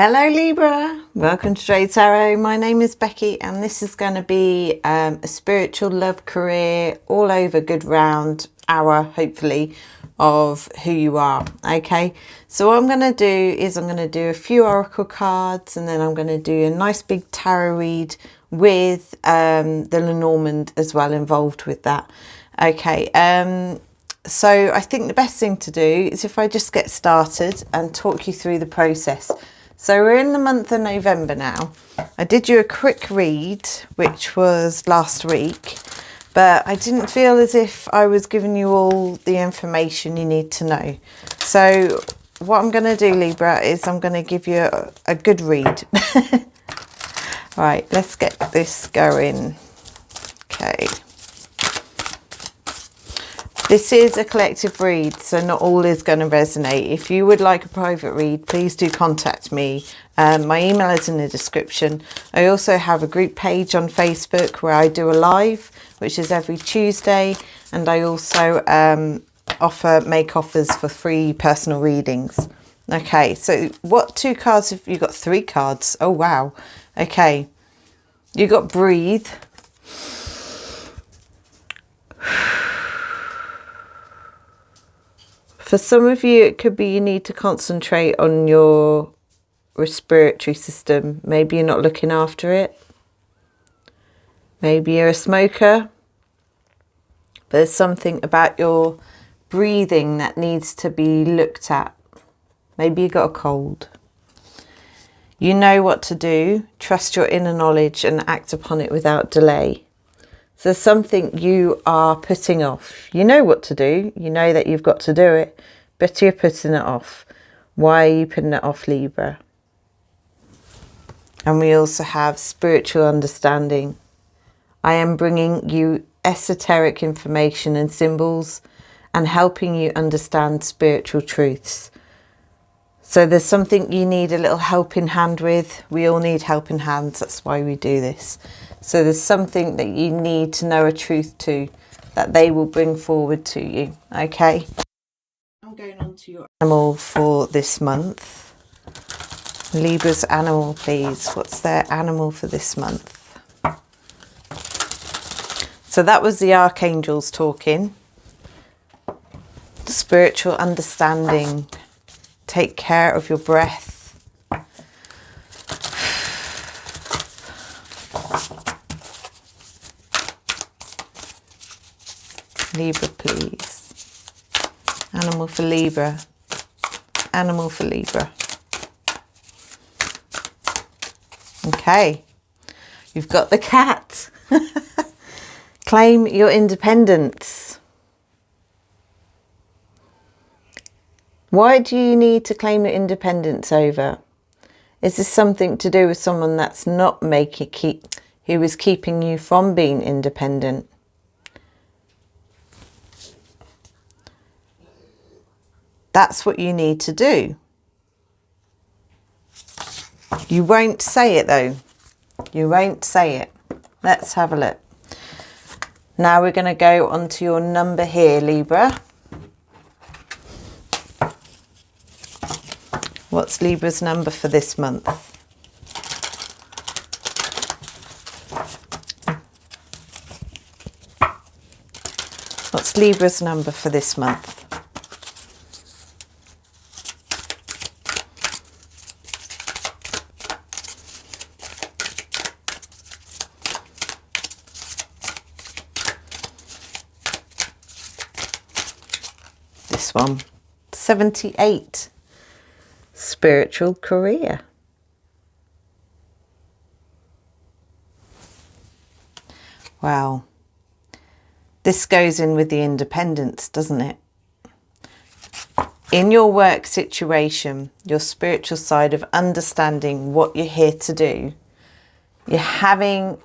Hello Libra, welcome to Trade Tarot. My name is Becky and this is going to be a spiritual love career all over good round hour hopefully of who you are. Okay, so what I'm going to do is I'm going to do a few oracle cards and then I'm going to do a nice big tarot read with the Lenormand as well involved with that. Okay, so I think the best thing to do is if I just get started and talk you through the process. So we're in the month of November now. I did you a quick read, which was last week, but I didn't feel as if I was giving you all the information you need to know. So what I'm going to do, Libra, is I'm going to give you a good read. Right, let's get this going. Okay. This is a collective read, so not all is going to resonate. If you would like a private read, please do contact me. My email is in the description. I also have a group page on Facebook where I do a live, which is every Tuesday. And I also make offers for free personal readings. Okay, so what two cards have you got? 3 cards. Oh, wow. Okay, you got breathe. For some of you, it could be you need to concentrate on your respiratory system. Maybe you're not looking after it. Maybe you're a smoker. But there's something about your breathing that needs to be looked at. Maybe you got a cold. You know what to do. Trust your inner knowledge and act upon it without delay. So there's something you are putting off. You know what to do. You know that you've got to do it, but you're putting it off. Why are you putting it off, Libra? And we also have spiritual understanding. I am bringing you esoteric information and symbols and helping you understand spiritual truths. So there's something you need a little helping hand with. We all need helping hands. That's why we do this. So there's something that you need to know a truth to that they will bring forward to you. Okay. I'm going on to your animal for this month. Libra's animal, please. What's their animal for this month? So that was the archangels talking. Spiritual understanding. Take care of your breath. Libra, please. Animal for Libra. Animal for Libra. Okay. You've got the cat. Claim your independence. Why do you need to claim your independence over? Is this something to do with someone that's not who is keeping you from being independent? That's what you need to do. You won't say it though. You won't say it. Let's have a look. Now we're going to go on to your number here, Libra. What's Libra's number for this month? What's Libra's number for this month? This one, 78. Spiritual career. Wow. This goes in with the independence, doesn't it? In your work situation, your spiritual side of understanding what you're here to do, you're having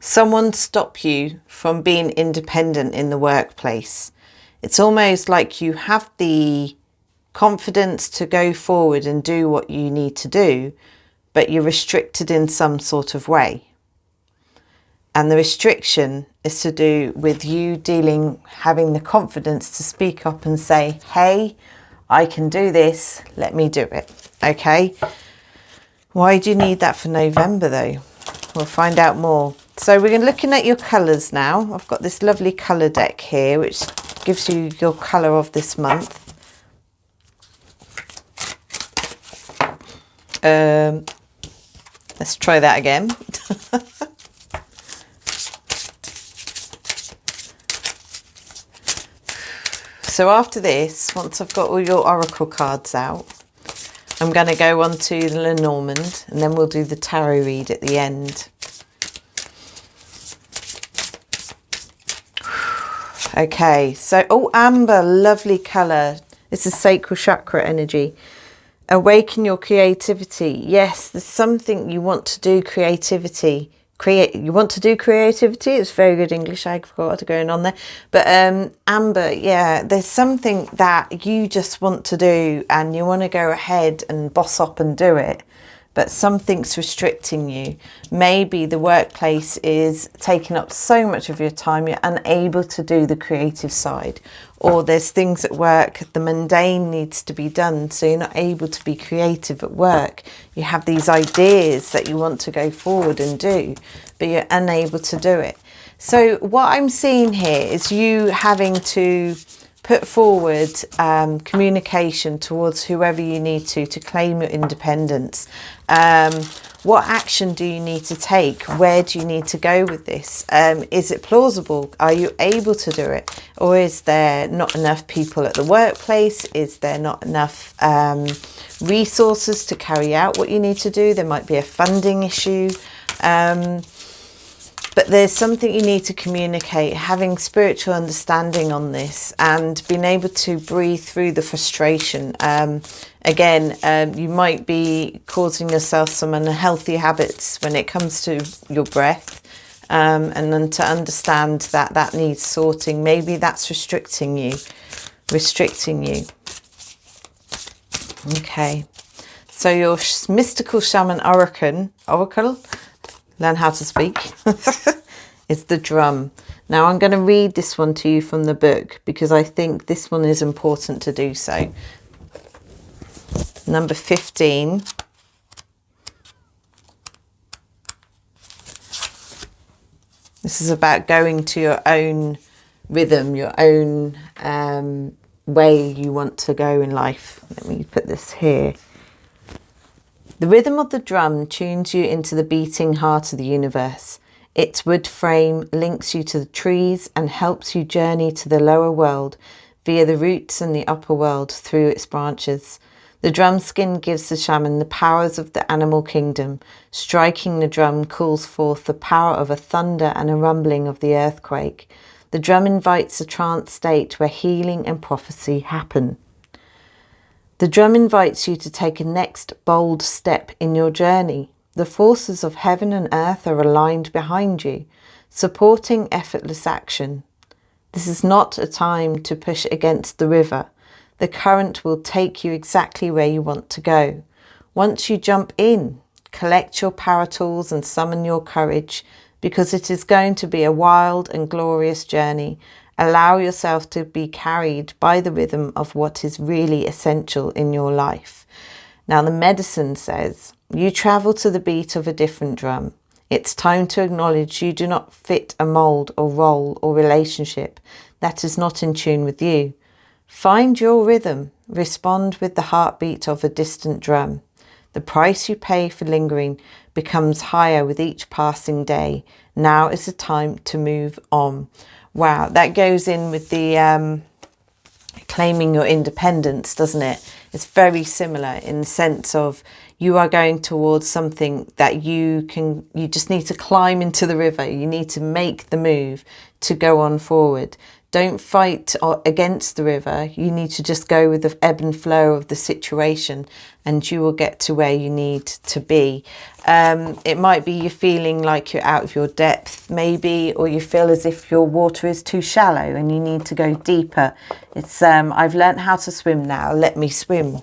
someone stop you from being independent in the workplace. It's almost like you have the confidence to go forward and do what you need to do, but you're restricted in some sort of way. And the restriction is to do with you having the confidence to speak up and say, hey, I can do this, let me do it. Okay. Why do you need that for November though? We'll find out more. So we're looking at your colours now. I've got this lovely colour deck here, which gives you your colour of this month. Let's try that again. So after this, once I've got all your oracle cards out, I'm going to go on to the Lenormand, and then we'll do the tarot read at the end. Okay, so, oh, amber, lovely colour. This is sacral chakra energy. Awaken your creativity. Yes, there's something you want to do, creativity. You want to do creativity. It's very good English. I forgot what to go on there. But amber, yeah, there's something that you just want to do and you want to go ahead and boss up and do it. But something's restricting you. Maybe the workplace is taking up so much of your time, you're unable to do the creative side. Or there's things at work, the mundane needs to be done, so you're not able to be creative at work. You have these ideas that you want to go forward and do, but you're unable to do it. So what I'm seeing here is you having to put forward communication towards whoever you need to claim your independence. What action do you need to take? Where do you need to go with this? Is it plausible? Are you able to do it? Or is there not enough people at the workplace? Is there not enough resources to carry out what you need to do? There might be a funding issue. But there's something you need to communicate, having spiritual understanding on this and being able to breathe through the frustration. You might be causing yourself some unhealthy habits when it comes to your breath. And then to understand that needs sorting. Maybe that's restricting you. Okay. So your mystical shaman oracle, learn how to speak, is the drum. Now I'm going to read this one to you from the book because I think this one is important to do so. Number 15. This is about going to your own rhythm, your own way you want to go in life. Let me put this here. The rhythm of the drum tunes you into the beating heart of the universe. Its wood frame links you to the trees and helps you journey to the lower world via the roots and the upper world through its branches. The drum skin gives the shaman the powers of the animal kingdom. Striking the drum calls forth the power of a thunder and a rumbling of the earthquake. The drum invites a trance state where healing and prophecy happen. The drum invites you to take a next bold step in your journey. The forces of heaven and earth are aligned behind you, supporting effortless action. This is not a time to push against the river. The current will take you exactly where you want to go. Once you jump in, collect your power tools and summon your courage, because it is going to be a wild and glorious journey. Allow yourself to be carried by the rhythm of what is really essential in your life. Now the medicine says, you travel to the beat of a different drum. It's time to acknowledge you do not fit a mold or role or relationship that is not in tune with you. Find your rhythm. Respond with the heartbeat of a distant drum. The price you pay for lingering becomes higher with each passing day. Now is the time to move on. Wow, that goes in with the claiming your independence, doesn't it? It's very similar in the sense of you are going towards something that you just need to climb into the river. You need to make the move to go on forward. Don't fight against the river. You need to just go with the ebb and flow of the situation and you will get to where you need to be. It might be you're feeling like you're out of your depth maybe, or you feel as if your water is too shallow and you need to go deeper. It's I've learned how to swim now, let me swim.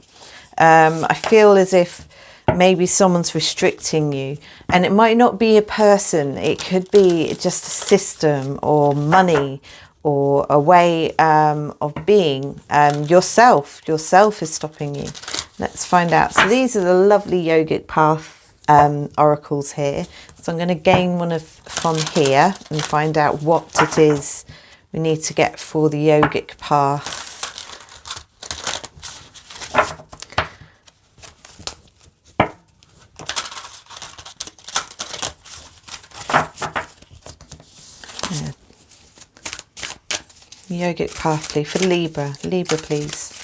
I feel as if maybe someone's restricting you, and it might not be a person, it could be just a system or money or a way of being. Yourself is stopping you. Let's find out. So these are the lovely yogic path oracles here. So I'm going to gain one from here and find out what it is we need to get for the yogic path. Yogic path, please, for Libra. Libra, please.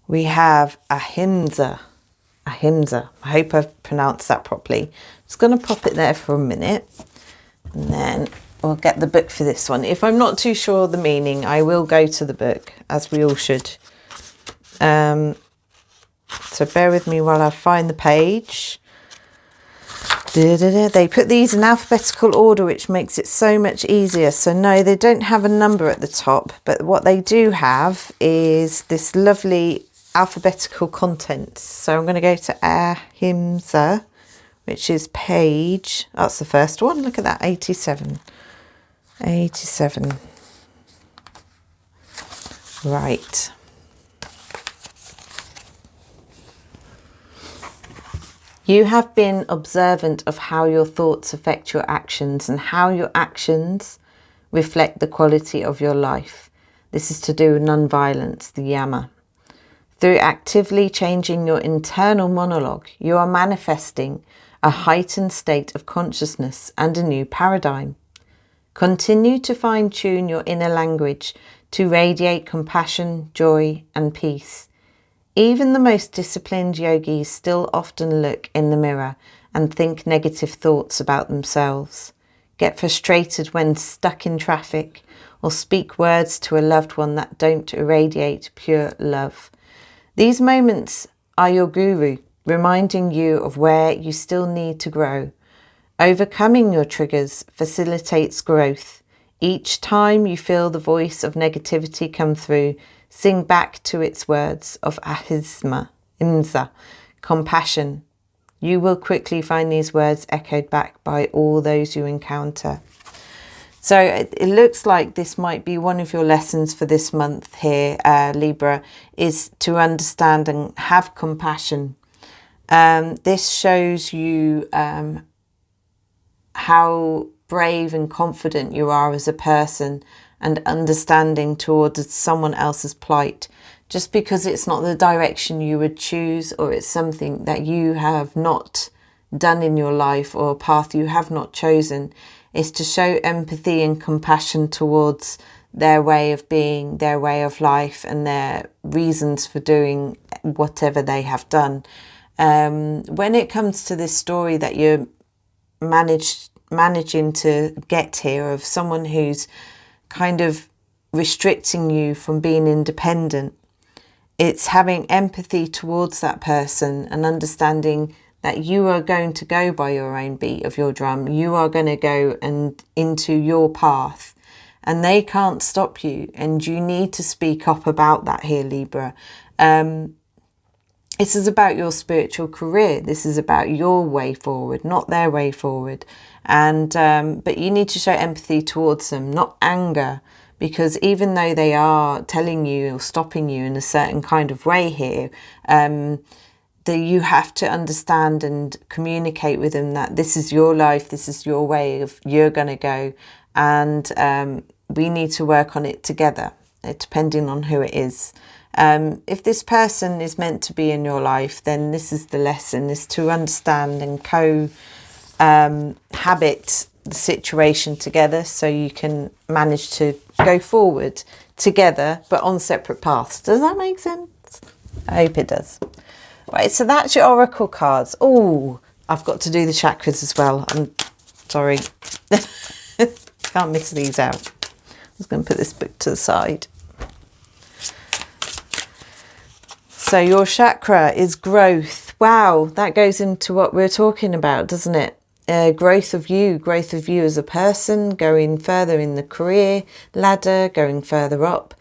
We have ahimsa. Ahimsa. I hope I've pronounced that properly. Just going to pop it there for a minute, and then we'll get the book for this one. If I'm not too sure of the meaning, I will go to the book, as we all should. So bear with me while I find the page. They put these in alphabetical order, which makes it so much easier. So no, they don't have a number at the top, but what they do have is this lovely alphabetical contents. So I'm going to go to ahimsa, which is page, that's the first one, look at that, 87. Right. You have been observant of how your thoughts affect your actions and how your actions reflect the quality of your life. This is to do with non-violence, the yama. Through actively changing your internal monologue, you are manifesting a heightened state of consciousness and a new paradigm. Continue to fine-tune your inner language to radiate compassion, joy, and peace. Even the most disciplined yogis still often look in the mirror and think negative thoughts about themselves, get frustrated when stuck in traffic, or speak words to a loved one that don't irradiate pure love. These moments are your guru, reminding you of where you still need to grow. Overcoming your triggers facilitates growth. Each time you feel the voice of negativity come through, sing back to its words of ahimsa, compassion. You will quickly find these words echoed back by all those you encounter. So it looks like this might be one of your lessons for this month here, Libra, is to understand and have compassion. This shows you how brave and confident you are as a person, and understanding towards someone else's plight. Just because it's not the direction you would choose, or it's something that you have not done in your life, or a path you have not chosen, is to show empathy and compassion towards their way of being, their way of life, and their reasons for doing whatever they have done. When it comes to this story that you're managing to get here, of someone who's kind of restricting you from being independent, it's having empathy towards that person and understanding that you are going to go by your own beat of your drum. You are going to go and into your path, and they can't stop you, and you need to speak up about that here, Libra. This is about your spiritual career. This is about your way forward, not their way forward. And but you need to show empathy towards them, not anger, because even though they are telling you or stopping you in a certain kind of way here, that you have to understand and communicate with them that this is your life, this is your way of you're going to go, and we need to work on it together, depending on who it is. If this person is meant to be in your life, then this is the lesson, is to understand and habit the situation together, so you can manage to go forward together but on separate paths. Does that make sense? I hope it does. Right, so that's your oracle cards. Oh, I've got to do the chakras as well. I'm sorry. Can't miss these out. I'm just going to put this book to the side. So your chakra is growth. Wow, that goes into what we're talking about, doesn't it? Growth of you as a person, going further in the career ladder, going further up.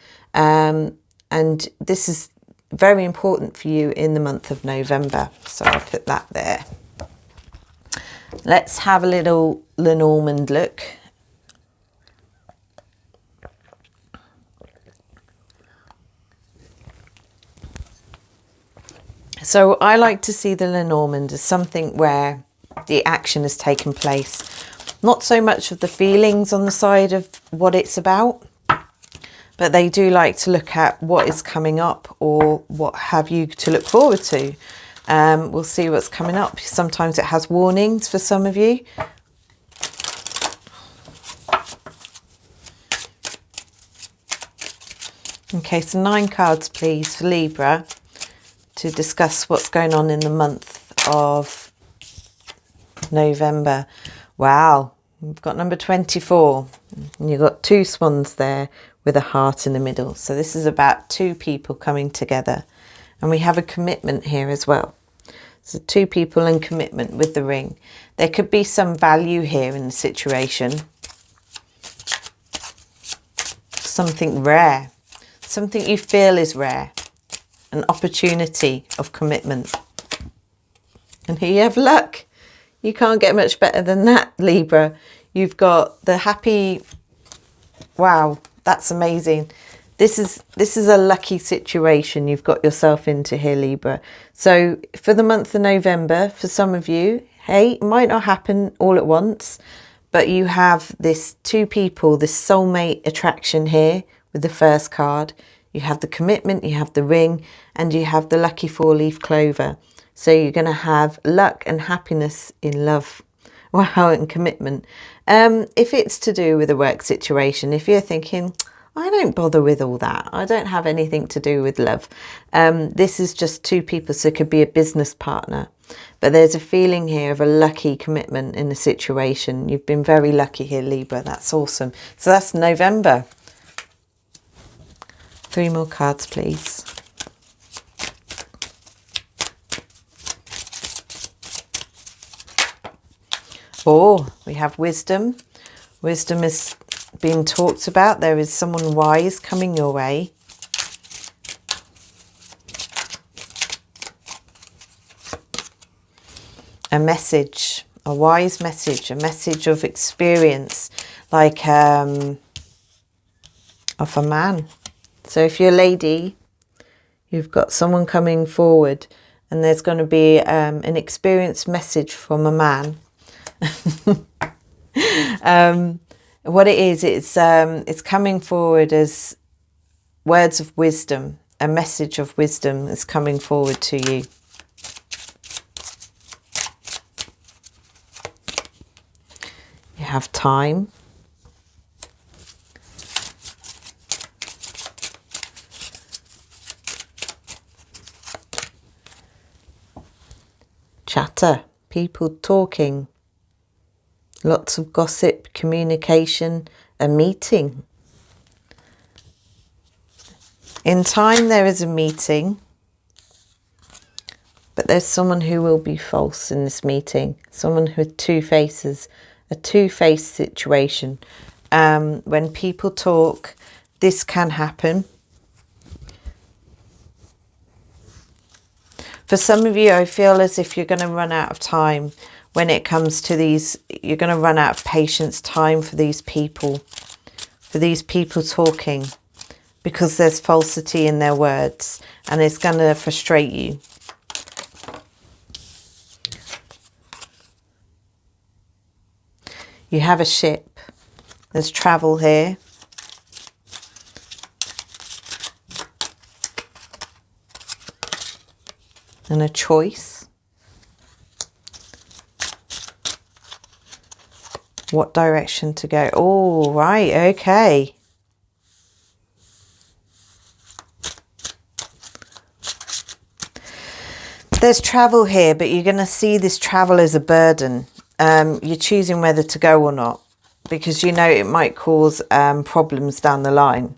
And this is very important for you in the month of November. So I'll put that there. Let's have a little Lenormand look. So I like to see the Lenormand as something where the action has taken place. Not so much of the feelings on the side of what it's about, but they do like to look at what is coming up or what have you to look forward to. We'll see what's coming up. Sometimes it has warnings for some of you. Okay, so 9 cards, please, for Libra to discuss what's going on in the month of November. Wow, we've got number 24. And you've got 2 swans there with a heart in the middle. So this is about 2 people coming together. And we have a commitment here as well. So 2 people and commitment with the ring. There could be some value here in the situation. Something rare. Something you feel is rare. An opportunity of commitment. And here you have luck. You can't get much better than that, Libra. You've got the happy... Wow, that's amazing. This is a lucky situation you've got yourself into here, Libra. So for the month of November, for some of you, hey, it might not happen all at once, but you have this 2 people, this soulmate attraction here with the first card. You have the commitment, you have the ring, and you have the lucky 4-leaf clover. So you're going to have luck and happiness in love. Wow, and commitment. If it's to do with a work situation, if you're thinking, I don't bother with all that, I don't have anything to do with love. This is just 2 people, so it could be a business partner. But there's a feeling here of a lucky commitment in the situation. You've been very lucky here, Libra. That's awesome. So that's November. 3 more cards, please. Oh, we have wisdom. Wisdom is being talked about. There is someone wise coming your way. A message, a wise message, a message of experience, like of a man. So if you're a lady, you've got someone coming forward and there's going to be an experienced message from a man. What it is, it's coming forward as words of wisdom. A message of wisdom is coming forward to you. You have time. Chatter, people talking, lots of gossip, communication, a meeting. In time there is a meeting, but there's someone who will be false in this meeting, someone with 2 faces, a 2-faced situation. When people talk, this can happen. For some of you, I feel as if you're going to run out of time when it comes to these. You're going to run out of patience, time for these people talking, because there's falsity in their words and it's going to frustrate you. You have a ship. There's travel here. And a choice. What direction to go? Oh, right, okay. There's travel here, but you're going to see this travel as a burden. You're choosing whether to go or not, because you know it might cause problems down the line.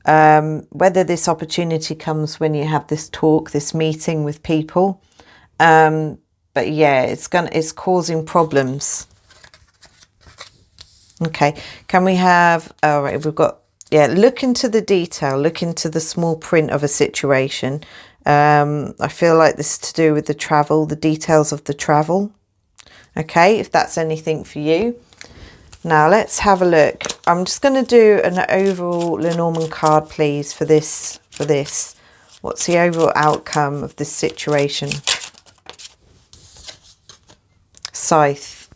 Whether this opportunity comes when you have this talk, this meeting with people, but yeah, it's causing problems. Okay, can we have? All right, we've got yeah, look into the detail, look into the small print of a situation. I feel like this is to do with the travel, the details of the travel. Okay, if that's anything for you. Now let's have a look. I'm just going to do an overall Lenormand card, please, for this. What's the overall outcome of this situation? Scythe.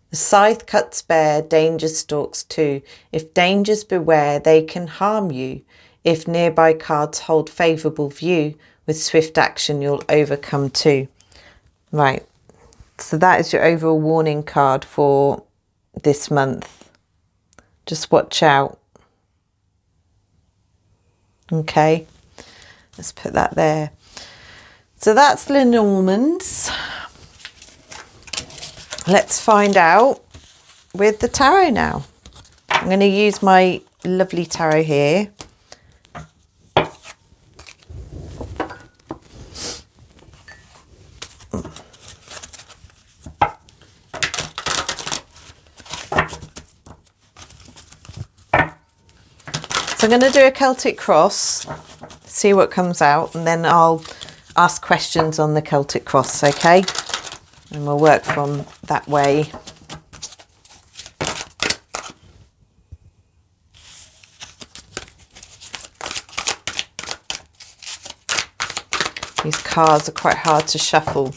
The scythe cuts bare, danger stalks too. If dangers beware, they can harm you. If nearby cards hold favourable view, with swift action you'll overcome too. Right, so that is your overall warning card for this month. Just watch out. Okay, let's put that there. So that's Lenormand's. Let's find out with the tarot now. I'm going to use my lovely tarot here. So I'm going to do a Celtic Cross, see what comes out, and then I'll ask questions on the Celtic Cross, okay? And we'll work from that way. These cards are quite hard to shuffle,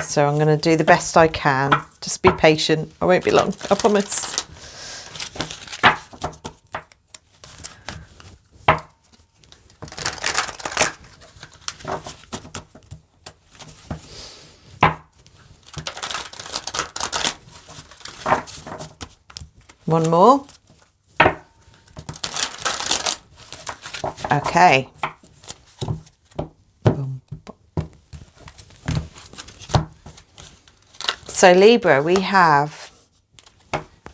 so I'm going to do the best I can. Just be patient, I won't be long, I promise. One more. Okay. So Libra, we have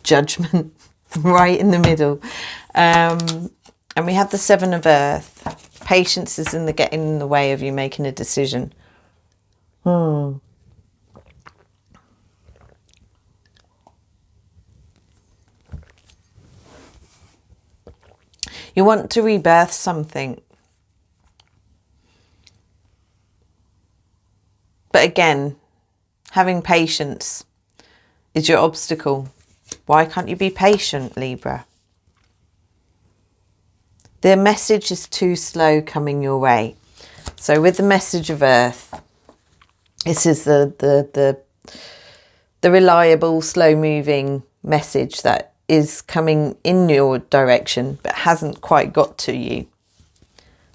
Judgment right in the middle. And we have the Seven of Earth. Patience is getting in the way of you making a decision. You want to rebirth something. But again, having patience is your obstacle. Why can't you be patient, Libra? The message is too slow coming your way. So with the message of Earth, this is the reliable, slow-moving message that is coming in your direction but hasn't quite got to you.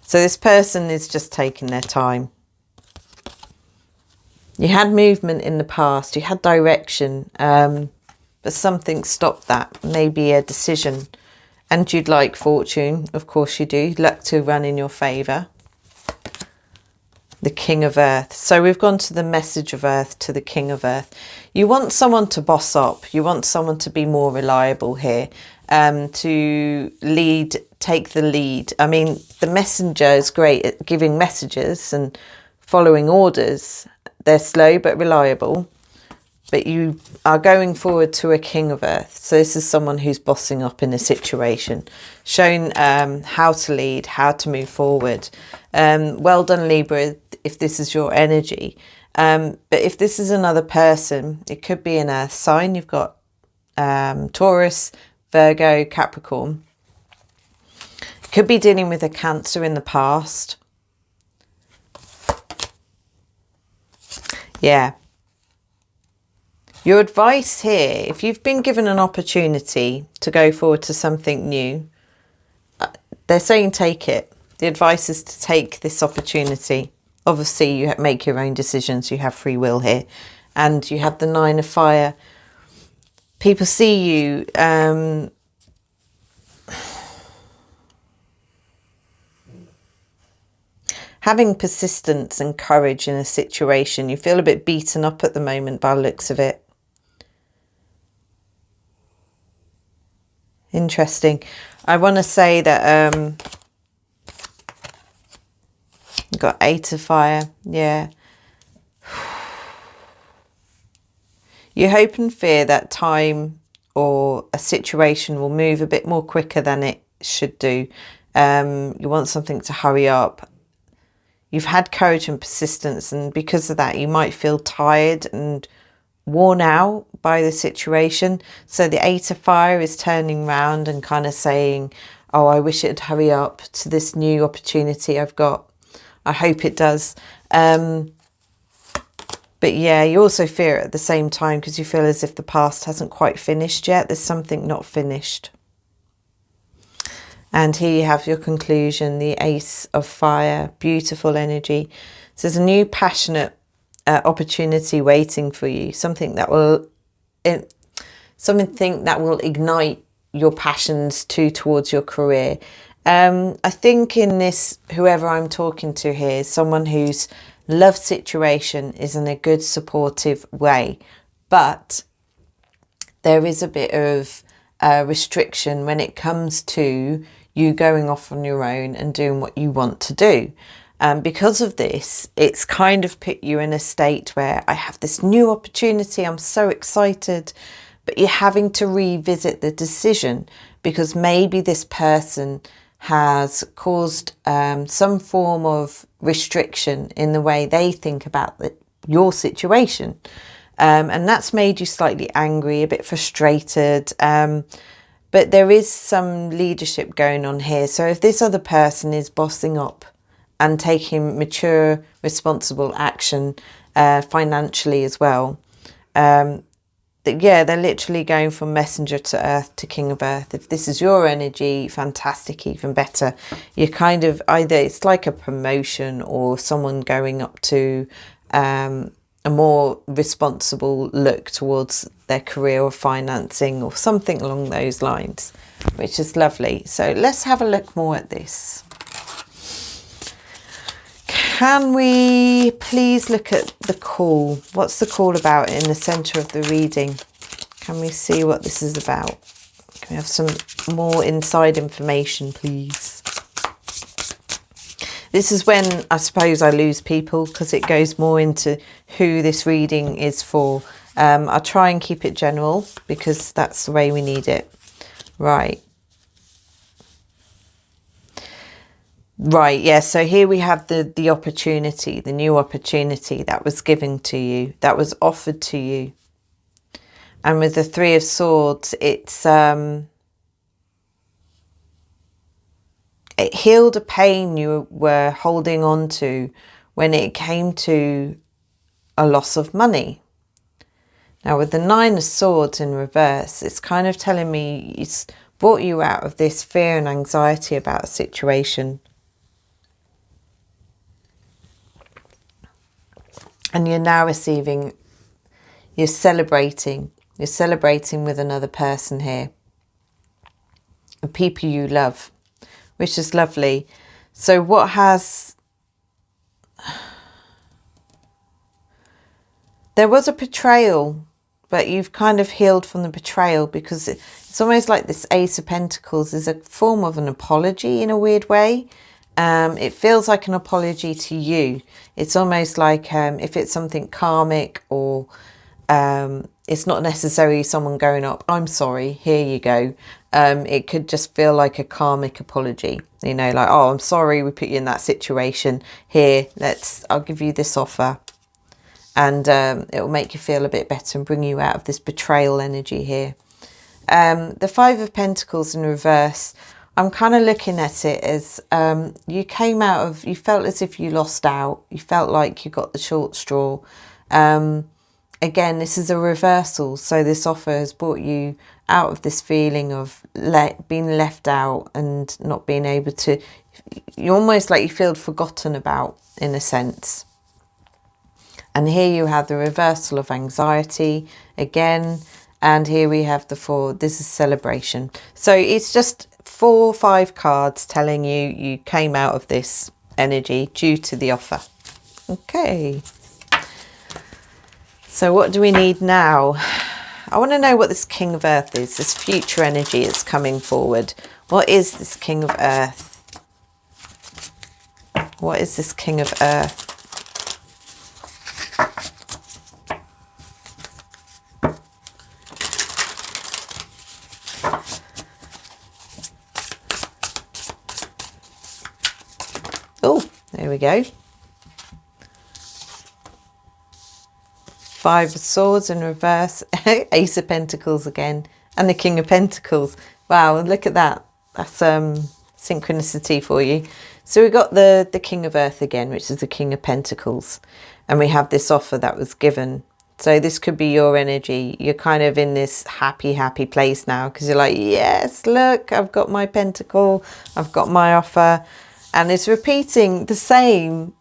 So this person is just taking their time. You had movement in the past, you had direction, but something stopped that, maybe a decision. And you'd like fortune, of course you do, luck to run in your favour. The King of Earth. So we've gone to the message of Earth, to the King of Earth. You want someone to boss up, you want someone to be more reliable here, to lead, take the lead. I mean, the messenger is great at giving messages and following orders. They're slow but reliable, but you are going forward to a King of Earth. So this is someone who's bossing up in a situation, showing how to lead, how to move forward. Well done, Libra, if this is your energy. But if this is another person, it could be an Earth sign. You've got Taurus, Virgo, Capricorn. It could be dealing with a Cancer in the past. Yeah. Your advice here, if you've been given an opportunity to go forward to something new, they're saying take it. The advice is to take this opportunity. Obviously, you make your own decisions. You have free will here. And you have the Nine of Fire. People see you having persistence and courage in a situation. You feel a bit beaten up at the moment by the looks of it. Interesting. I want to say that you've got Eight of Fire. Yeah. You hope and fear that time or a situation will move a bit more quicker than it should do. You want something to hurry up. You've had courage and persistence, and because of that you might feel tired and worn out by the situation. So the Eight of Fire is turning round and kind of saying, oh, I wish it'd hurry up to this new opportunity I've got. I hope it does. But yeah, you also fear it at the same time because you feel as if the past hasn't quite finished yet. There's something not finished. And here you have your conclusion, the Ace of Fire, beautiful energy. So there's a new passionate opportunity waiting for you, something that will ignite your passions towards your career. I think in this, whoever I'm talking to here is someone whose love situation is in a good supportive way, but there is a bit of restriction when it comes to you going off on your own and doing what you want to do. Because of this, it's kind of put you in a state where I have this new opportunity, I'm so excited, but you're having to revisit the decision because maybe this person has caused some form of restriction in the way they think about your situation. And that's made you slightly angry, a bit frustrated. But there is some leadership going on here. So if this other person is bossing up and taking mature, responsible action financially as well, yeah, they're literally going from messenger to earth to king of earth. If this is your energy, fantastic, even better. You're kind of either, it's like a promotion or someone going up to a more responsible look towards their career or financing or something along those lines, which is lovely. So let's have a look more at this. Can we please look at the call? What's the call about in the centre of the reading? Can we see what this is about? Can we have some more inside information, please? This is when I suppose I lose people because it goes more into who this reading is for. I'll try and keep it general because that's the way we need it. Right. Right, yeah, so here we have the opportunity, the new opportunity that was given to you, that was offered to you. And with the Three of Swords, it healed a pain you were holding on to when it came to a loss of money. Now with the Nine of Swords in reverse, it's kind of telling me it's brought you out of this fear and anxiety about a situation. And you're now receiving, you're celebrating with another person here. The people you love, which is lovely. So what has, there was a betrayal, but you've kind of healed from the betrayal because it's almost like this Ace of Pentacles is a form of an apology in a weird way. It feels like an apology to you. It's almost like if it's something karmic or it's not necessarily someone going up, I'm sorry, here you go. It could just feel like a karmic apology, you know, like, oh, I'm sorry we put you in that situation. Here, I'll give you this offer. And it will make you feel a bit better and bring you out of this betrayal energy here. The Five of Pentacles in reverse, I'm kind of looking at it as you came out of, you felt as if you lost out. You felt like you got the short straw. Again, this is a reversal. So this offer has brought you out of this feeling of being left out and not being able to, you almost like you feel forgotten about in a sense. And here you have the reversal of anxiety again. And here we have the Four. This is celebration. So it's just 4 or 5 cards telling you came out of this energy due to the offer. Okay. So what do we need now? I want to know what this King of Earth is, this future energy that's coming forward. What is this King of Earth? What is this King of Earth? There we go. Five of Swords in reverse. Ace of Pentacles again. And the King of Pentacles. Wow, look at that. That's synchronicity for you. So we got the King of Earth again, which is the King of Pentacles. And we have this offer that was given. So this could be your energy. You're kind of in this happy place now because you're like, yes, look, I've got my pentacle. I've got my offer. And it's repeating the same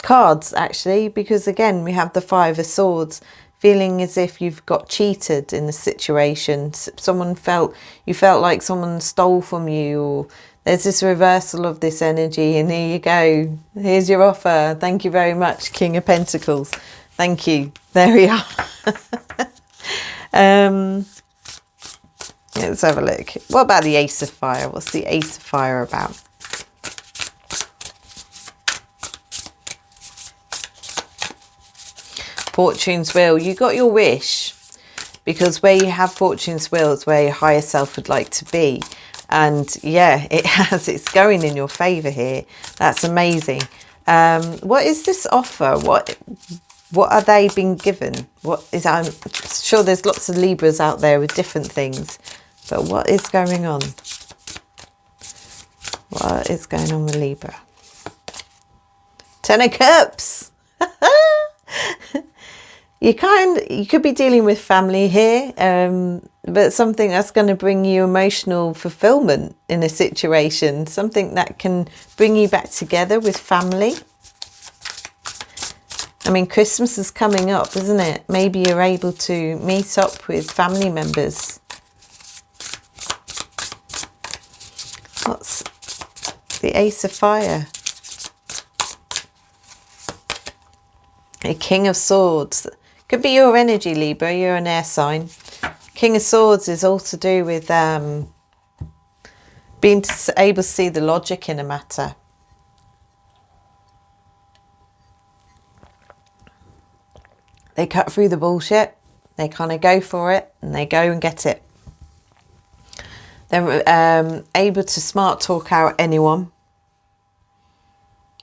cards actually, because again, we have the Five of Swords, feeling as if you've got cheated in the situation. You felt like someone stole from you, or there's this reversal of this energy, and here you go. Here's your offer. Thank you very much, King of Pentacles. Thank you. There we are. Let's have a look. What about the Ace of Fire? What's the Ace of Fire about? Fortune's Wheel. You got your wish, because where you have Fortune's Wheel is where your higher self would like to be. And yeah, it has. It's going in your favour here. That's amazing. What is this offer? What are they being given? What is? I'm sure there's lots of Libras out there with different things, but what is going on? What is going on with Libra? Ten of Cups. You could be dealing with family here, but something that's going to bring you emotional fulfillment in a situation, something that can bring you back together with family. I mean, Christmas is coming up, isn't it? Maybe you're able to meet up with family members. What's the Ace of Fire? A King of Swords. Could be your energy, Libra. You're an air sign. King of Swords is all to do with being able to see the logic in a matter. They cut through the bullshit. They kind of go for it and they go and get it. They're able to smart talk out anyone.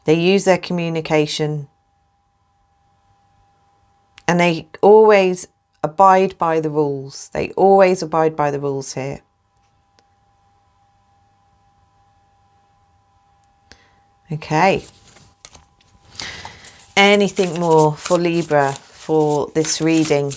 They use their communication. And they always abide by the rules. They always abide by the rules here. Okay. Anything more for Libra for this reading?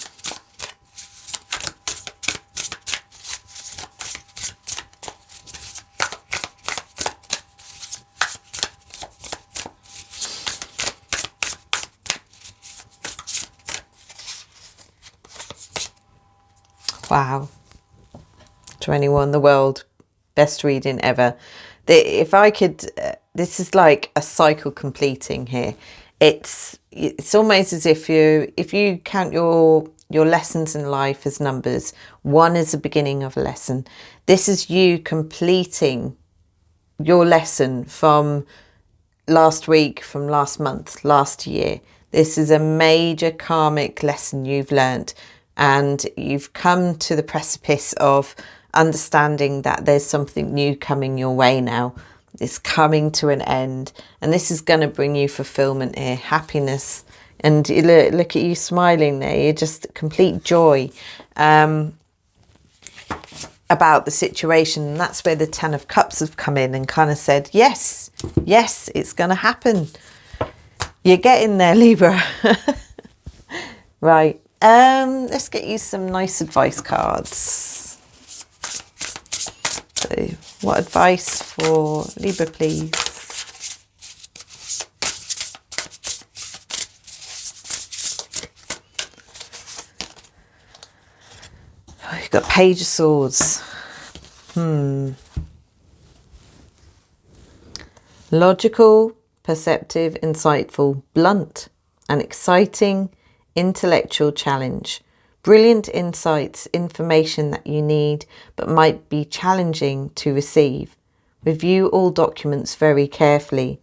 Wow. 21, the world. Best reading ever. If I could, this is like a cycle completing here. It's almost as if you count your lessons in life as numbers. One is the beginning of a lesson. This is you completing your lesson from last week, from last month, last year. This is a major karmic lesson you've learned. And you've come to the precipice of understanding that there's something new coming your way now. It's coming to an end. And this is going to bring you fulfillment here, happiness. And look at you smiling there. You're just complete joy about the situation. And that's where the Ten of Cups have come in and kind of said, yes, yes, it's going to happen. You're getting there, Libra. Right. Let's get you some nice advice cards. So, what advice for Libra, please? Oh, you've got Page of Swords. Logical, perceptive, insightful, blunt, and exciting. Intellectual challenge, brilliant insights, information that you need but might be challenging to receive. Review all documents very carefully.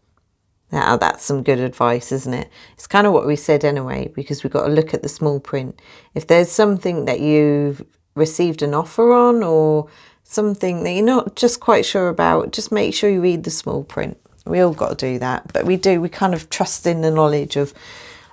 Now that's some good advice, isn't it? It's kind of what we said anyway, because we've got to look at the small print. If there's something that you've received an offer on, or something that you're not just quite sure about, just make sure you read the small print. We all got to do that. But we kind of trust in the knowledge of,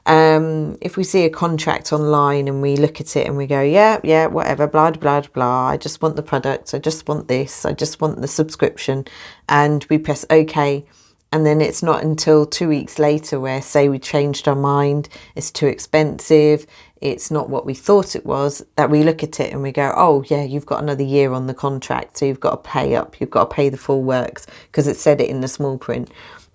if we see a contract online and we look at it and we go, yeah, whatever, blah, blah, blah. I just want the product. I just want this. I just want the subscription. And we press OK. And then it's not until 2 weeks later where, say, we changed our mind, it's too expensive, it's not what we thought it was, that we look at it and we go, oh, yeah, you've got another year on the contract, so you've got to pay up, you've got to pay the full works, because it said it in the small print.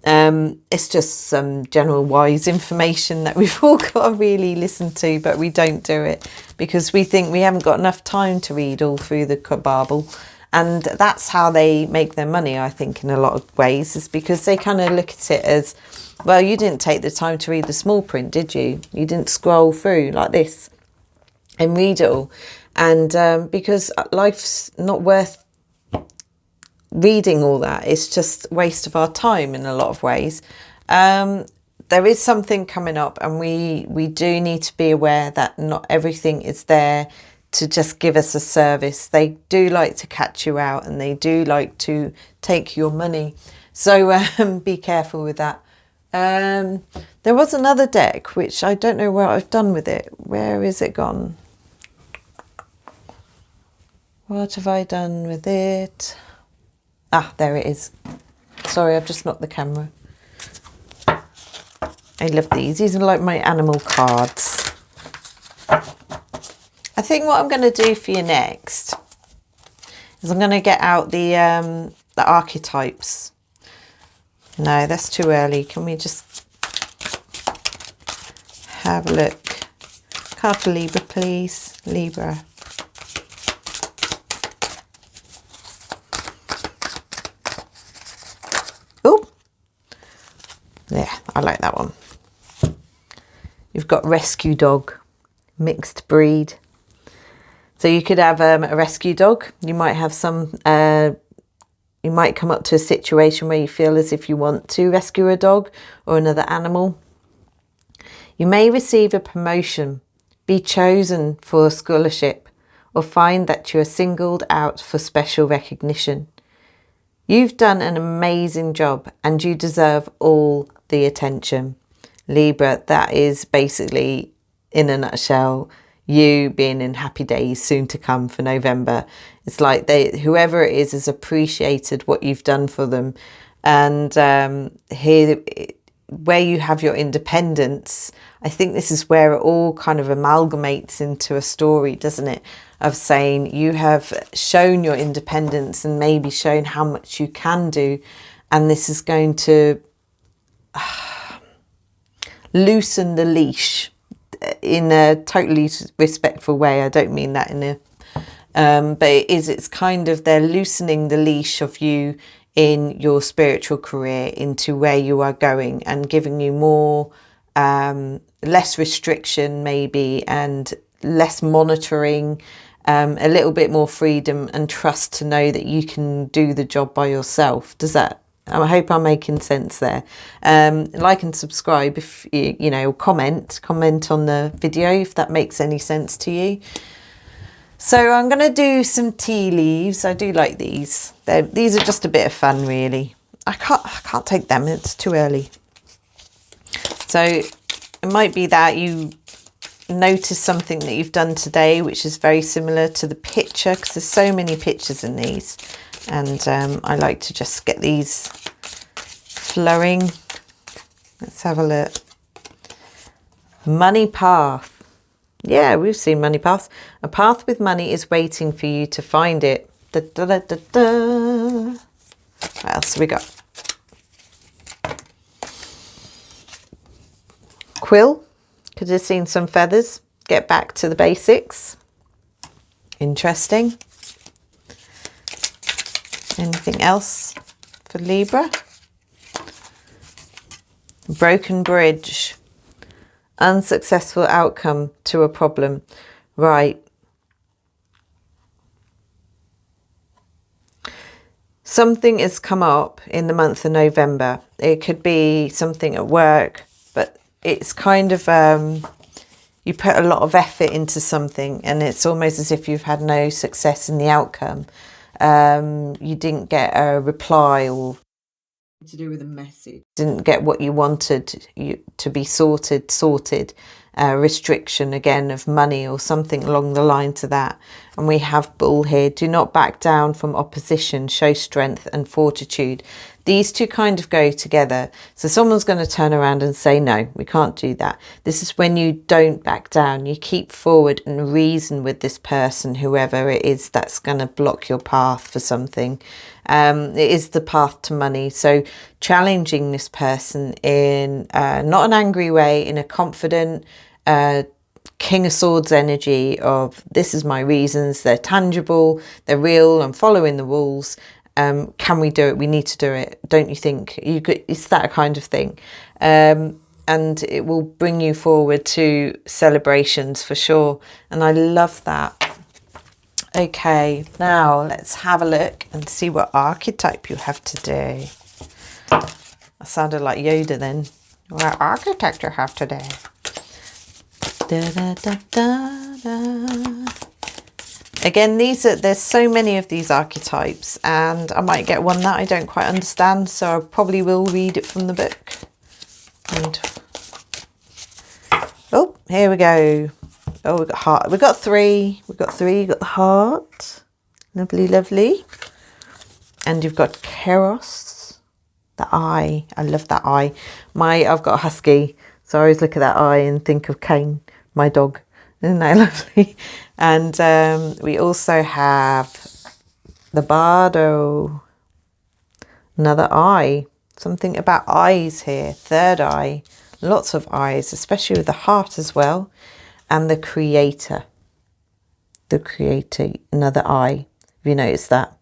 It's just some general wise information that we've all got to really listen to, but we don't do it because we think we haven't got enough time to read all through the Bible. And that's how they make their money, I think, in a lot of ways, is because they kind of look at it as, well, you didn't take the time to read the small print, did you? You didn't scroll through like this and read it all. And because life's not worth reading all that, it's just a waste of our time in a lot of ways. There is something coming up, and we do need to be aware that not everything is there to just give us a service. They do like to catch you out, and they do like to take your money. So be careful with that. There was another deck, which I don't know what I've done with it. Where is it gone? What have I done with it? Ah, there it is. Sorry, I've just knocked the camera. I love these. These are like my animal cards. I think what I'm going to do for you next is I'm going to get out the archetypes. No, that's too early. Can we just have a look? Card for Libra, please. Libra. Oh, yeah, I like that one. You've got rescue dog, mixed breed. So you could have a rescue dog. You might have some, you might come up to a situation where you feel as if you want to rescue a dog or another animal. You may receive a promotion, be chosen for a scholarship, or find that you are singled out for special recognition. You've done an amazing job and you deserve all the attention. Libra, that is basically, in a nutshell, you being in happy days soon to come for November. It's like whoever it is has appreciated what you've done for them. And here, where you have your independence, I think this is where it all kind of amalgamates into a story, doesn't it? Of saying you have shown your independence and maybe shown how much you can do. And this is going to loosen the leash in a totally respectful way. I don't mean that in a but it's kind of, they're loosening the leash of you in your spiritual career into where you are going, and giving you more less restriction maybe, and less monitoring, a little bit more freedom and trust to know that you can do the job by yourself. Does that, I hope I'm making sense there. Like and subscribe if you know, comment on the video if that makes any sense to you. So I'm going to do some tea leaves. I do like these. These are just a bit of fun, really. I can't take them. It's too early. So it might be that you notice something that you've done today which is very similar to the picture, because there's so many pictures in these. And I like to just get these flowing. Let's have a look. Money path. Yeah, we've seen money paths. A path with money is waiting for you to find it. Da, da, da, da, da. What else have we got? Quill. Could have seen some feathers. Get back to the basics. Interesting. Anything else for Libra? Broken bridge. Unsuccessful outcome to a problem. Right. Something has come up in the month of November. It could be something at work, but it's kind of, you put a lot of effort into something and it's almost as if you've had no success in the outcome. You didn't get a reply, or to do with a message. Didn't get what you wanted to be sorted. Restriction again of money or something along the line to that. And we have Bull here. Do not back down from opposition. Show strength and fortitude. These two kind of go together. So someone's going to turn around and say, no, we can't do that. This is when you don't back down. You keep forward and reason with this person, whoever it is that's going to block your path for something. It is the path to money. So challenging this person in not an angry way, in a confident, King of Swords energy of this is my reasons. They're tangible. They're real. I'm following the rules. Can we do it? We need to do it. Don't you think? It's that kind of thing. And it will bring you forward to celebrations for sure. And I love that. Okay, now let's have a look and see what archetype you have today. I sounded like Yoda then. What archetype do you have today? Da, da, da, da, da. Again, there's so many of these archetypes, and I might get one that I don't quite understand, so I probably will read it from the book. And oh, here we go. Oh, we've got heart. We've got three. We've got the heart. Lovely, lovely. And you've got Keros, the eye. I love that eye. I've got a husky, so I always look at that eye and think of Kane, my dog. Isn't that lovely? And we also have the Bardo, another eye. Something about eyes here. Third eye. Lots of eyes, especially with the heart as well. And the Creator. The Creator, another eye. Have you noticed that?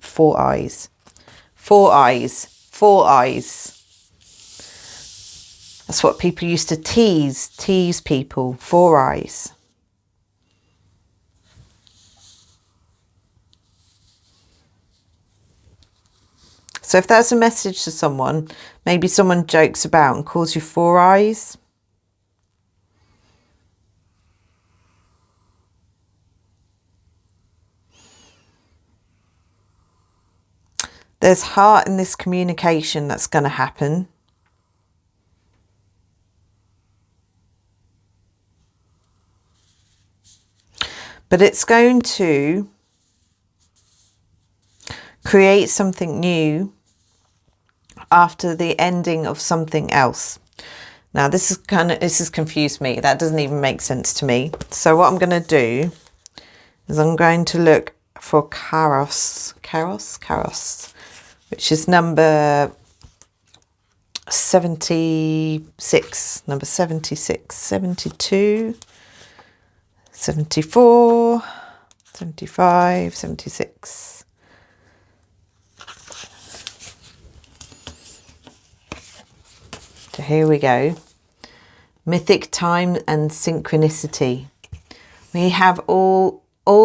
4 eyes. 4 eyes. 4 eyes. That's what people used to tease people. 4 eyes. So if that's a message to someone, maybe someone jokes about and calls you 4 eyes. There's heart in this communication that's going to happen. But it's going to create something new after the ending of something else. Now this has confused me. That doesn't even make sense to me. So what I'm going to do is I'm going to look for Karos, which is number 76, number 76, 72, 74, 75, 76. So here we go. Mythic time and synchronicity. We have all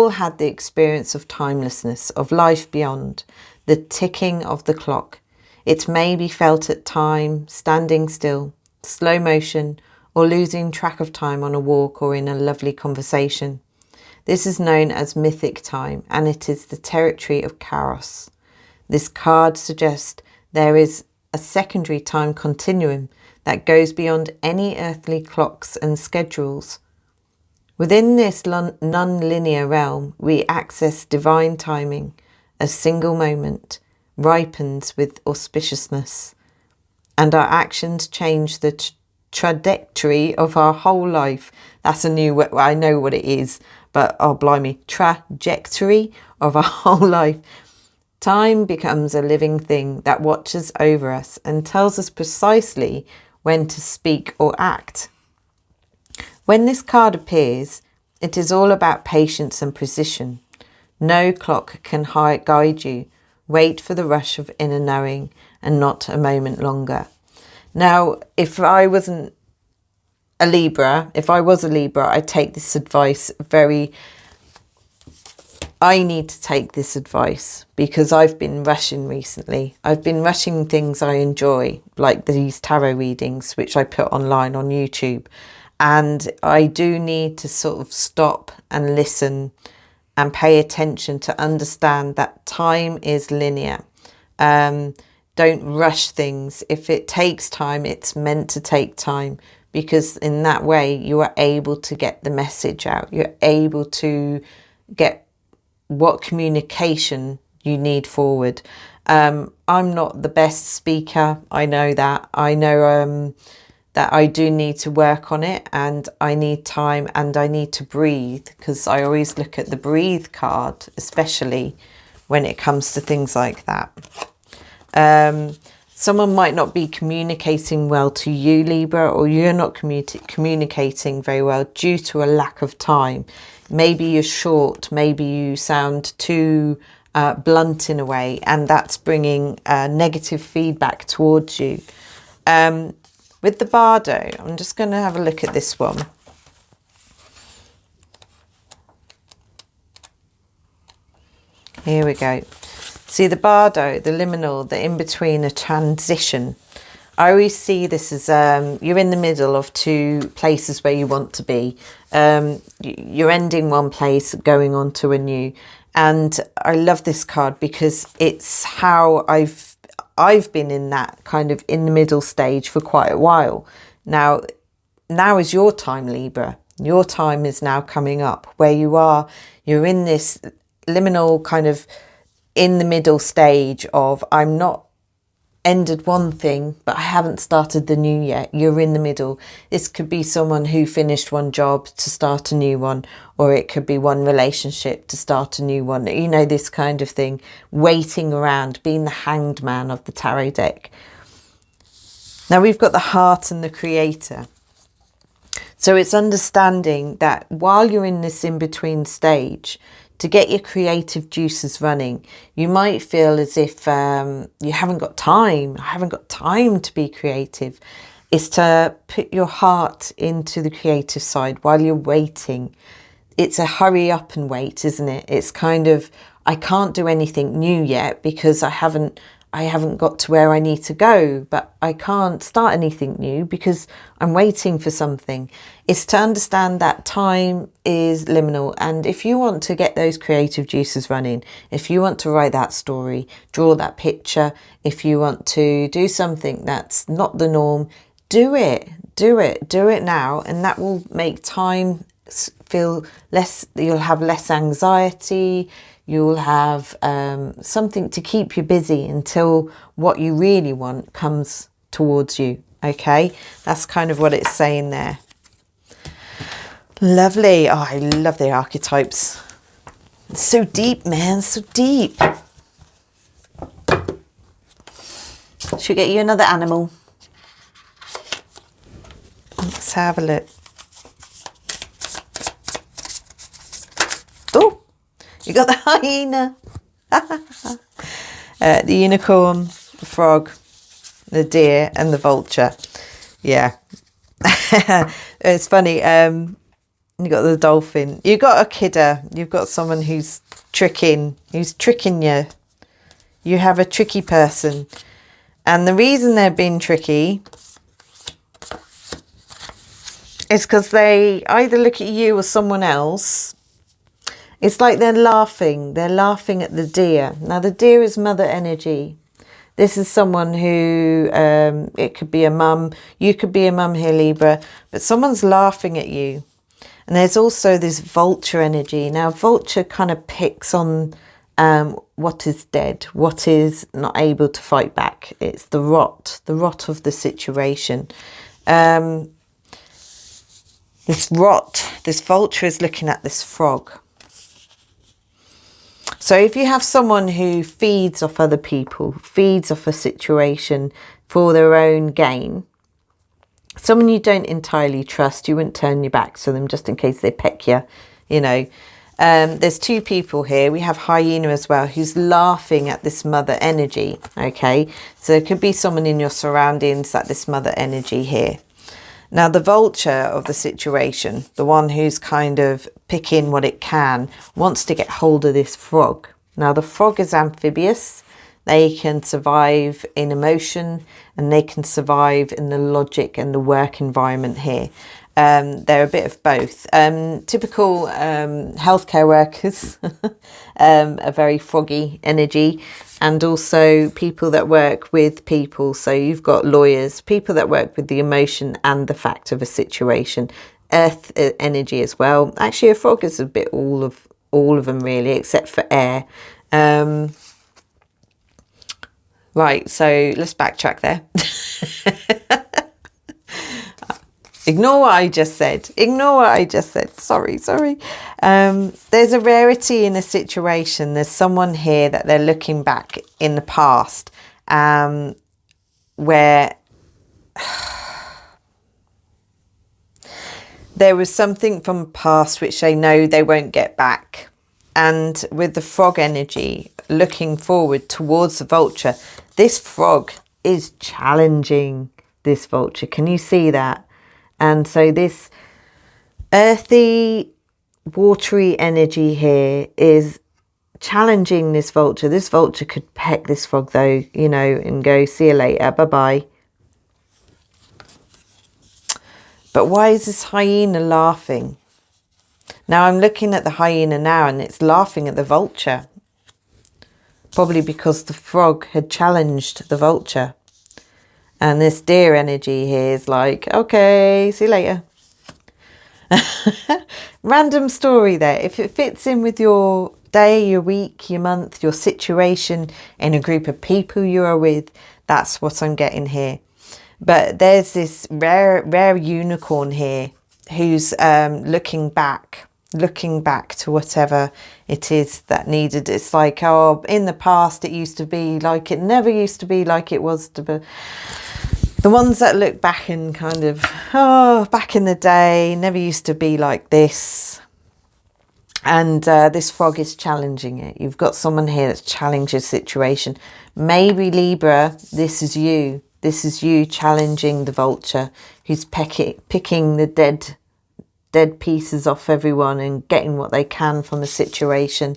had the experience of timelessness, of life beyond, the ticking of the clock. It may be felt at time, standing still, slow motion, or losing track of time on a walk or in a lovely conversation. This is known as mythic time, and it is the territory of Karos. This card suggests there is a secondary time continuum that goes beyond any earthly clocks and schedules. Within this non-linear realm, we access divine timing. A single moment ripens with auspiciousness, and our actions change the trajectory of our whole life. That's a new word. I know what it is, but oh blimey, trajectory of our whole life. Time becomes a living thing that watches over us and tells us precisely when to speak or act. When this card appears, it is all about patience and precision. No clock can guide you. Wait for the rush of inner knowing and not a moment longer. Now, if I wasn't a Libra, I'd take this advice I need to take this advice because I've been rushing recently. I've been rushing things I enjoy, like these tarot readings, which I put online on YouTube. And I do need to sort of stop and listen and pay attention to understand that time is linear. Don't rush things. If it takes time, it's meant to take time, because in that way you are able to get the message out. You're able to get what communication you need forward. I'm not the best speaker. I know that. I know that I do need to work on it, and I need time, and I need to breathe, because I always look at the breathe card, especially when it comes to things like that. Someone might not be communicating well to you, Libra, or you're not communicating very well due to a lack of time. Maybe you're short, maybe you sound too blunt in a way, and that's bringing negative feedback towards you. With the Bardo, I'm just going to have a look at this one. Here we go. See, the Bardo, the liminal, the in-between, a transition. I always see this as you're in the middle of two places where you want to be. You're ending one place, going on to a new. And I love this card because it's how I've been in that kind of in the middle stage for quite a while. Now is your time, Libra. Your time is now coming up where you're in this liminal kind of in the middle stage of, I'm not ended one thing, but I haven't started the new yet. You're in the middle. This could be someone who finished one job to start a new one, or it could be one relationship to start a new one. You know, this kind of thing, waiting around, being the hanged man of the tarot deck. Now we've got the heart and the creator. So it's understanding that while you're in this in-between stage, to get your creative juices running, you might feel as if you haven't got time. I haven't got time to be creative. It's to put your heart into the creative side while you're waiting. It's a hurry up and wait, isn't it? It's kind of, I can't do anything new yet because I haven't got to where I need to go, but I can't start anything new because I'm waiting for something. It's to understand that time is liminal, and if you want to get those creative juices running, if you want to write that story, draw that picture, if you want to do something that's not the norm, do it now, and that will make time feel less. You'll have less anxiety. You'll have something to keep you busy until what you really want comes towards you. Okay, that's kind of what it's saying there. Lovely. Oh, I love the archetypes. It's so deep, man, so deep. Should we get you another animal? Let's have a look. Oh, you got the hyena. The unicorn, the frog, the deer and the vulture. Yeah. It's funny. You got the dolphin. You got a kidder. You've got someone who's tricking you. You have a tricky person. And the reason they're being tricky is because they either look at you or someone else. It's like they're laughing. They're laughing at the deer. Now, the deer is mother energy. This is someone who, it could be a mum. You could be a mum here, Libra. But someone's laughing at you. And there's also this vulture energy. Now, vulture kind of picks on what is dead, what is not able to fight back. It's the rot of the situation. This vulture is looking at this frog. So if you have someone who feeds off other people, feeds off a situation for their own gain, someone you don't entirely trust, you wouldn't turn your back to them just in case they peck you, you know. There's two people here. We have hyena as well, who's laughing at this mother energy, okay? So it could be someone in your surroundings at this mother energy here. Now, the vulture of the situation, the one who's kind of picking what it can, wants to get hold of this frog. Now, the frog is amphibious. They can survive in emotion and they can survive in the logic and the work environment here. They're a bit of both. Typical healthcare workers, a very froggy energy, and also people that work with people. So you've got lawyers, people that work with the emotion and the fact of a situation. Earth energy as well. Actually, a frog is a bit all of them really, except for air. Right, so let's backtrack there. Ignore what I just said. Ignore what I just said. Sorry. There's a rarity in a situation. There's someone here that they're looking back in the past, where there was something from the past which they know they won't get back. And with the frog energy, looking forward towards the vulture, this frog is challenging this vulture. Can you see that? And so this earthy, watery energy here is challenging this vulture. This vulture could peck this frog though, you know, and go, see you later, bye-bye. But why is this hyena laughing? Now I'm looking at the hyena now and it's laughing at the vulture. Probably because the frog had challenged the vulture. And this deer energy here is like, okay, see you later. Random story there. If it fits in with your day, your week, your month, your situation, in a group of people you are with, that's what I'm getting here. But there's this rare unicorn here who's looking back to whatever it is that needed. It's like, oh, in the past it used to be like it never used to be like it was to be. The ones that look back and kind of, oh, back in the day, never used to be like this. And this frog is challenging it. You've got someone here that's challenged a situation. Maybe Libra, this is you. This is you challenging the vulture who's picking the dead pieces off everyone and getting what they can from the situation.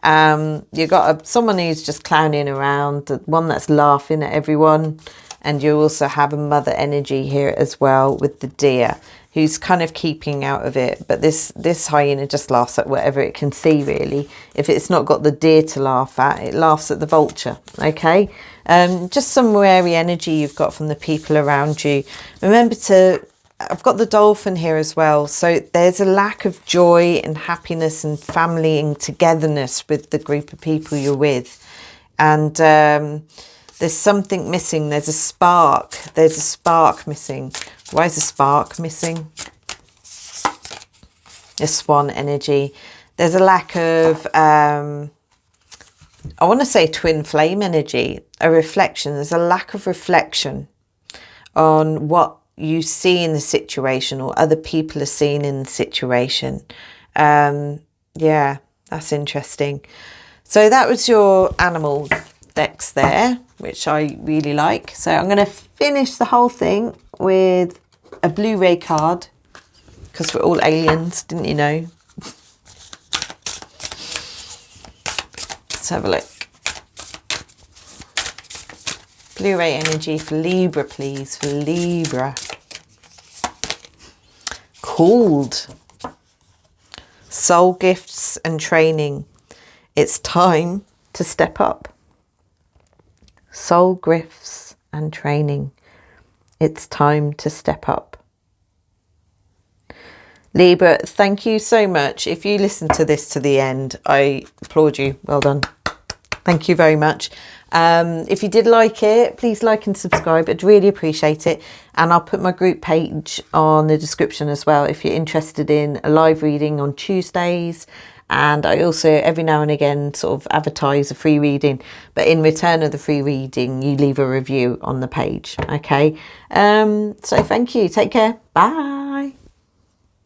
You've got someone who's just clowning around, one that's laughing at everyone. And you also have a mother energy here as well with the deer who's kind of keeping out of it. But this hyena just laughs at whatever it can see, really. If it's not got the deer to laugh at, it laughs at the vulture, okay? Just some wary energy you've got from the people around you. Remember I've got the dolphin here as well. So there's a lack of joy and happiness and family and togetherness with the group of people you're with. And there's something missing. There's a spark. There's a spark missing. Why is the spark missing? A swan energy. There's a lack of, I want to say twin flame energy, a reflection. There's a lack of reflection on what you see in the situation or other people are seeing in the situation. Yeah, that's interesting. So that was your animal decks there, which I really like. So I'm going to finish the whole thing with a Blu-ray card because we're all aliens, didn't you know? Let's have a look. Blu-ray energy for Libra, please, for Libra. Called Soul Gifts and Training. It's time to step up. Soul gifts and training. It's time to step up. Libra, thank you so much. If you listen to this to the end, I applaud you. Well done. Thank you very much. If you did like it, please like and subscribe. I'd really appreciate it. And I'll put my group page on the description as well if you're interested in a live reading on Tuesdays. And I also, every now and again, sort of advertise a free reading. But in return of the free reading, you leave a review on the page. Okay. So thank you. Take care. Bye.